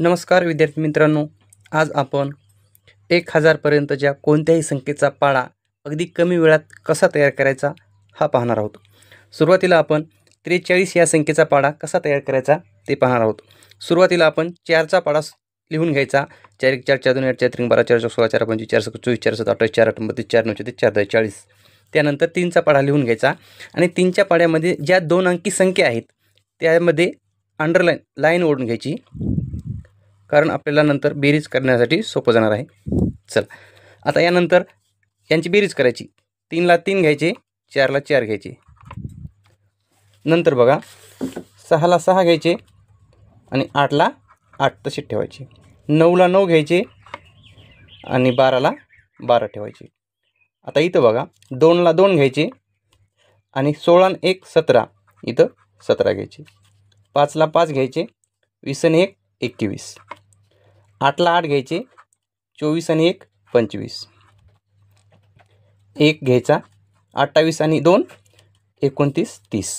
नमस्कार विद्यार्थी मित्रांनो, आज आपण 1000 पर्यंतच्या कोणत्याही संख्येचा पाढा अगदी कमी वेळात कसा तयार करायचा हा पाहणार आहोत। सुरुवातीला आपण 43 या संख्येचा पाढा कसा तयार करायचा ते पाहणार आहोत। सुरुवातीला आपण 4चा पाढा लिहून घ्यायचा। 4 1 4 4 2 8 4 3 12 4 16 4 25 4 27 4 7 28 4 38 4 9 4 10 40। त्यानंतर 3चा पाढा लिहून घ्यायचा आणि 3च्या पाढ्यामध्ये ज्या 2 अंकी संख्या आहेत त्यामध्ये अंडरलाइन लाईन ओढून घ्यायची, कारण आपल्याला नंतर बेरीज करण्यासाठी सोपं जाणार आहे। चला आता यानंतर यांची बेरीज करायची। 3 ला 3 घ्यायचे, 4 ला 4 घ्यायचे। नंतर बघा 6 ला 6 घ्यायचे आणि 8 ला 8 तसे ठेवायचे। 9 ला 9 घ्यायचे आणि 12 ला 12 ठेवायचे। आता इथं बघा 2 ला 2 घ्यायचे आणि 16 आणि 1 17 इथं 17 घ्यायचे। 5 ला 5 घ्यायचे, 20 आणि 1 21। 8 ला 8 घ्यायचे, 24 आणि 1 25। 1 घ्यायचा, 28 आणि 2 29 30।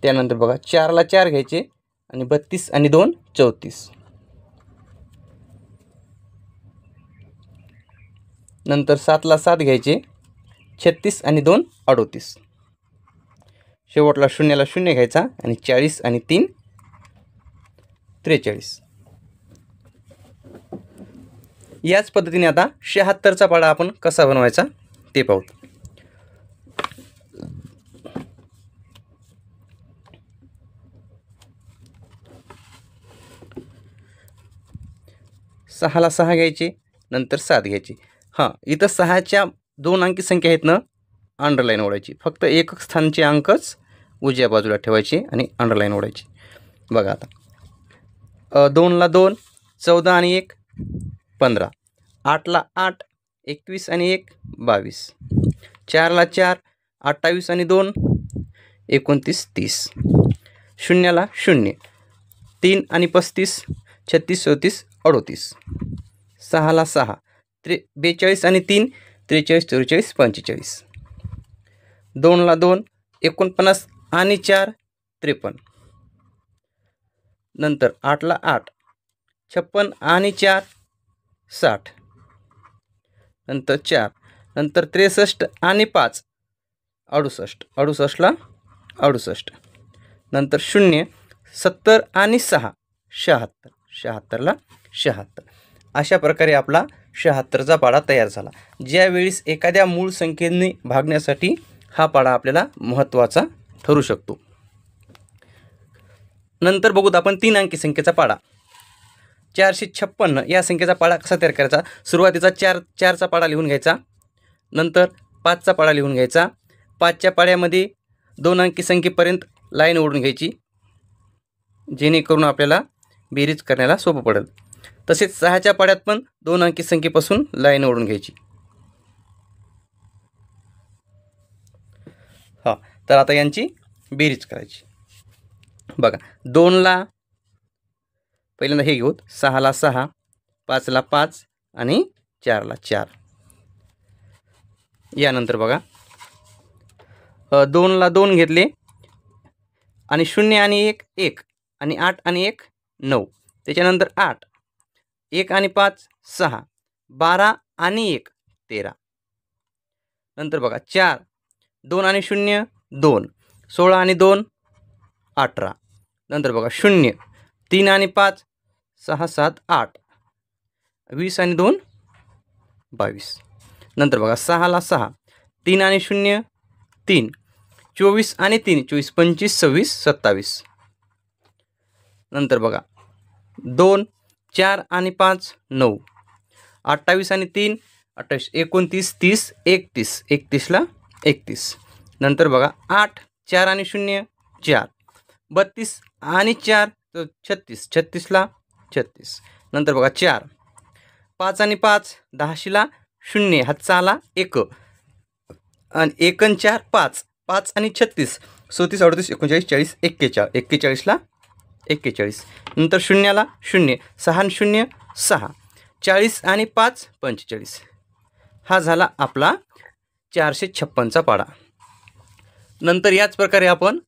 त्यानंतर बघा 4 ला 4 घ्यायचे आणि 32 आणि 2 34। नंतर 7 ला 7 घ्यायचे, 36 आणि 2 38। शेवटला 0 ला 0 घ्यायचा आणि 40 आणि 3 43। याच पद्धतीने आता 76चा पाढा आपण कसा बनवायचा ते पाहू। 6 ला 6 घ्यायचे, नंतर 7 घ्यायचे। इथं 6च्या 2 अंकी संख्या आहेत ना, अंडरलाईन ओढायची। फक्त एक स्थानचे अंकच उजव्या बाजूला ठेवायचे आणि अंडरलाईन ओढायची। बघा आता 2 ला 2 14 आणि 1 15। 8 ला 8 21 आणि 1 22। 4 ला 4 28 आणि 2 29 30। 0 ला 0 3 आणि 35 36 34 38। 6 ला 6 42 आणि 3 43 44 45। 2 ला 2 49 आणि 4 53। नंतर 8 ला 8 56 आणि 4 60। नंतर 4 नंतर 63 आणि 5 68 68 ला 68। नंतर 0 70 आणि 6 76 76 ला 76। अशा प्रकारे आपला 76चा पाढा तयार झाला। ज्यावेळेस एखाद्या मूळ संख्येने भागण्यासाठी हा पाढा आपल्याला महत्त्वाचा ठरू शकतो। नंतर बघूत आपण 3 अंकी संख्येचा पाढा। 456 या संख्येचा पाढा कसा तयार करायचा। सुरुवातीचा 4चा पाढा लिहून घ्यायचा, नंतर 5चा पाढा लिहून घ्यायचा। 5च्या पाढ्यामध्ये 2 अंकी संख्येपर्यंत लाईन ओढून घ्यायची, जेणेकरून आपल्याला बेरीज करण्याला सोपं पडेल। तसेच 6च्या पाढ्यात पण 2 अंकी संख्येपासून लाईन ओढून घ्यायची। तर आता यांची बेरीज करायची। बघा 2 ला पहिल्यांदा हे घेऊ, 6 ला 6 5 ला 5 आणि 4 ला 4। यानंतर बघा 2 ला 2 घेतले आणि 0 आणि 1 1 आणि 8 आणि 1 9। त्याच्यानंतर 8 1 आणि 5 6 12 आणि 1 13। नंतर बघा 4 2 आणि 0 2 16 आणि 2 18। नंतर बघा 0 3 आणि 5 6 7 8 20 आणि 2 22। नंतर बघा 6 ला 6 3 आणि 0 3 24 आणि 3 24 25 26 27। नंतर बघा 2 4 आणि 5 9 28 आणि 3 28 29 30 31 31 ला 31। नंतर बघा 8 4 आणि 0 4 32 आणि 4 36 36 ला 36। नंतर बघा 4 5 आणि 5 10 ला 0 हातचा आला 1 आणि 1 आणि 4 5 5 आणि 36 37 38 39 40 41 41 ला 41। नंतर 0 ला 0 6 आणि 0 6 40 आणि 5 45। हा झाला आपला 456चा पाढा। नंतर याच प्रकारे आपण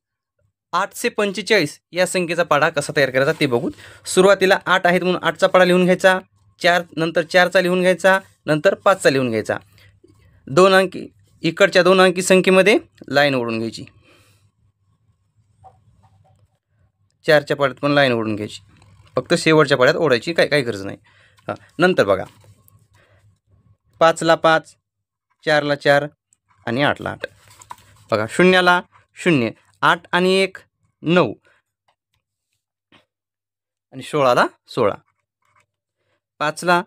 845 या संख्येचा पाढा कसा तयार करायचा ते बघू. सुरुवातीला 8 आहेत म्हणून 8चा पाढा लिहून घ्यायचा, 4 नंतर 4चा लिहून घ्यायचा, नंतर 5चा लिहून घ्यायचा. 2 अंकी इकडच्या 2 अंकी संख्येमध्ये लाईन ओढून घ्यायची. 4च्या पाढ्यात पण लाईन ओढून घ्यायची, फक्त शेवटच्या पाढ्यात ओढायची काही गरज नाही. हां, नंतर बघा 5ला 5, 4ला 4 आणि 8ला 8. बघा 0ला 0, 8 आणि 1 9 आणि 16ला 16. 5ला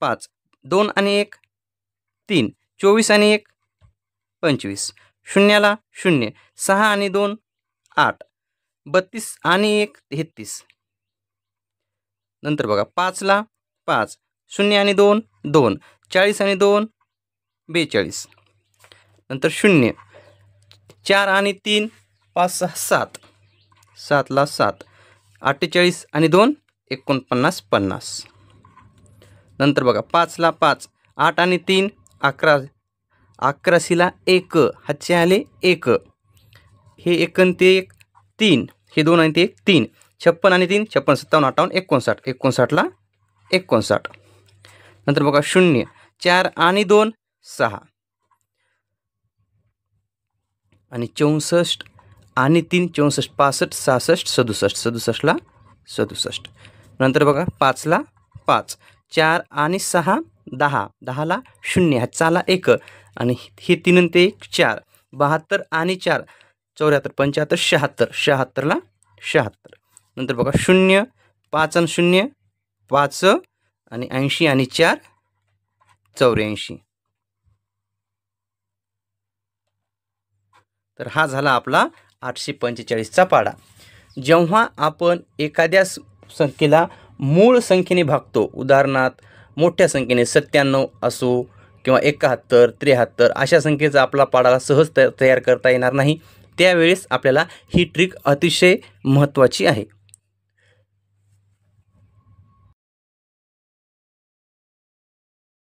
5, 2 आणि 1 3, 24 आणि 1 25. 0ला 0, 6 आणि 2 8, 32 आणि 1 33. नंतर बघा 5ला 5, 0 आणि 2 2, 40 आणि 2 42. नंतर 0, 4 आणि 3 5 6 7, 7ला 7, 48 आणि 2 49 50. नंतर बघा 5ला 5, 8 आणि 3 11, 11शीला 1 हातचे आले 1, हे 1 आणि ते 1 3, हे 2 आणि ते 1 3, 56 आणि 3 56 57 58 59, 59ला 59. नंतर बघा 0, 4 आणि 2 6 आणि 64 आणि 3 64 65 66 67 67ला 67. नंतर बघा 5ला 5, 4 आणि 6 10, 10ला 0 हातचा आला 1 आणि हे 3 आणि ते 1 4, 72 आणि 4 74 75 76 76ला 76. नंतर बघा 0 5 आणि 0 5 आणि 80 आणि 4 84. तर हा झाला आपला 845चा पाढा. जेव्हा आपण एखाद्या संख्येला मूळ संख्येने भागतो, उदाहरणार्थ मोठ्या संख्येने 97 असो किंवा 71 73 अशा संख्येचा आपला पाढा सहज तयार करता येणार नाही, त्यावेळेस आपल्याला ही ट्रिक अतिशय महत्त्वाची आहे.